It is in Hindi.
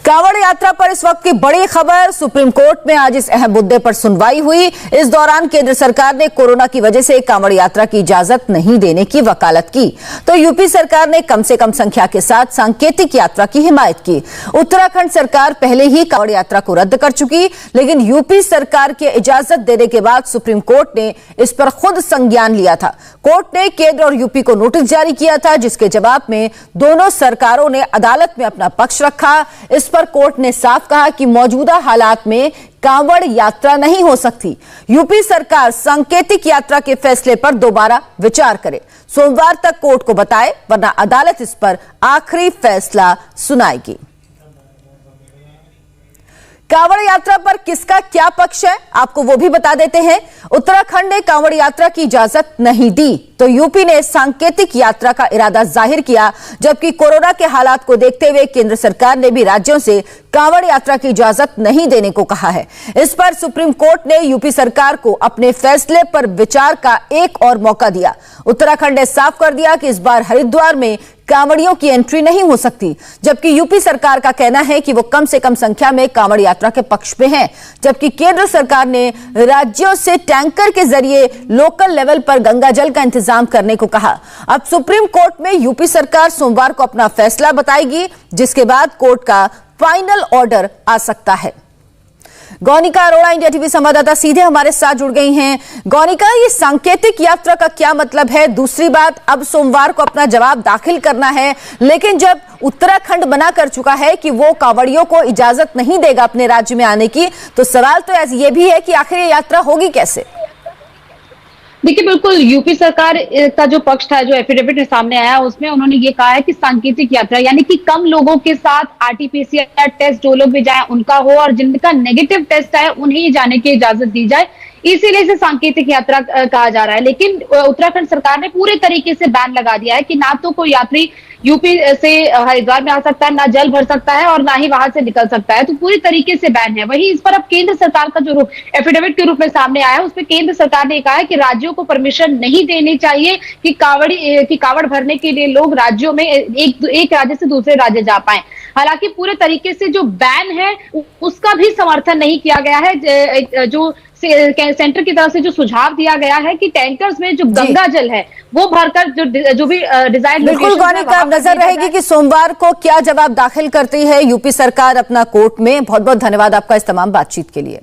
कांवड़ यात्रा पर इस वक्त की बड़ी खबर। सुप्रीम कोर्ट में आज इस अहम मुद्दे पर सुनवाई हुई। इस दौरान केंद्र सरकार ने कोरोना की वजह से कांवड़ यात्रा की इजाजत नहीं देने की वकालत की, तो यूपी सरकार ने कम से कम संख्या के साथ सांकेतिक यात्रा की हिमायत की। उत्तराखंड सरकार पहले ही कांवड़ यात्रा को रद्द कर चुकी, लेकिन यूपी सरकार के इजाजत देने के बाद सुप्रीम कोर्ट ने इस पर खुद संज्ञान लिया था। कोर्ट ने केंद्र और यूपी को नोटिस जारी किया था, जिसके जवाब में दोनों सरकारों ने अदालत में अपना पक्ष रखा। इस पर कोर्ट ने साफ कहा कि मौजूदा हालात में कांवड़ यात्रा नहीं हो सकती। यूपी सरकार सांकेतिक यात्रा के फैसले पर दोबारा विचार करे, सोमवार तक कोर्ट को बताए, वरना अदालत इस पर आखिरी फैसला सुनाएगी। कांवड़ यात्रा पर किसका क्या पक्ष है, आपको वो भी बता देते हैं। उत्तराखंड ने कांवड़ यात्रा की इजाजत नहीं दी, तो यूपी ने सांकेतिक यात्रा का इरादा जाहिर किया, जबकि कोरोना के हालात को देखते हुए केंद्र सरकार ने भी राज्यों से कांवड़ यात्रा की इजाजत नहीं देने को कहा है। इस पर सुप्रीम कोर्ट ने यूपी सरकार को अपने फैसले पर विचार का एक और मौका दिया। उत्तराखंड ने साफ कर दिया कि इस बार हरिद्वार में कांवड़ियों की एंट्री नहीं हो सकती, जबकि यूपी सरकार का कहना है कि वो कम से कम संख्या में कांवड़ यात्रा के पक्ष में है। जबकि केंद्र सरकार ने राज्यों से टैंकर के जरिए लोकल लेवल पर गंगा जल का इंतजाम करने को कहा। अब सुप्रीम कोर्ट में यूपी सरकार सोमवार को अपना फैसला बताएगी, जिसके बाद कोर्ट का फाइनल ऑर्डर आ सकता है। गौनिका अरोड़ा, इंडिया टीवी संवाददाता, सीधे हमारे साथ जुड़ गई हैं। गौनिका, ये सांकेतिक यात्रा का क्या मतलब है? दूसरी बात, अब सोमवार को अपना जवाब दाखिल करना है, लेकिन जब उत्तराखंड मना कर चुका है कि वो कांवड़ियों को इजाजत नहीं देगा अपने राज्य में आने की, तो सवाल तो ये भी है कि आखिर ये यात्रा होगी कैसे? देखिए, बिल्कुल यूपी सरकार का जो पक्ष था, जो एफिडेविट सामने आया, उसमें उन्होंने ये कहा है कि सांकेतिक यात्रा यानी कि कम लोगों के साथ आरटीपीसीआर टेस्ट जो लोग भी जाए उनका हो, और जिनका नेगेटिव टेस्ट आए उन्हें ही जाने की इजाजत दी जाए। इसीलिए इसे सांकेतिक यात्रा कहा जा रहा है। लेकिन उत्तराखंड सरकार ने पूरे तरीके से बैन लगा दिया है कि ना तो कोई यात्री यूपी से हरिद्वार में आ सकता है, ना जल भर सकता है और ना ही वहां से निकल सकता है, तो पूरी तरीके से बैन है। वहीं इस पर अब केंद्र सरकार का जो एफिडेविट के रूप में सामने आया, उसमें केंद्र सरकार ने कहा है कि राज्यों को परमिशन नहीं देनी चाहिए कि कावड़ भरने के लिए लोग राज्यों में एक राज्य से दूसरे राज्य जा पाए। हालांकि पूरे तरीके से जो बैन है उसका भी समर्थन नहीं किया गया है। जो सेंटर की तरफ से जो सुझाव दिया गया है कि टैंकर्स में जो गंगा जल है वो भरकर जो भी डिजाइन, बिल्कुल गौनिका, नजर रहेगी कि सोमवार को क्या जवाब दाखिल करती है यूपी सरकार अपना कोर्ट में। बहुत बहुत धन्यवाद आपका इस तमाम बातचीत के लिए।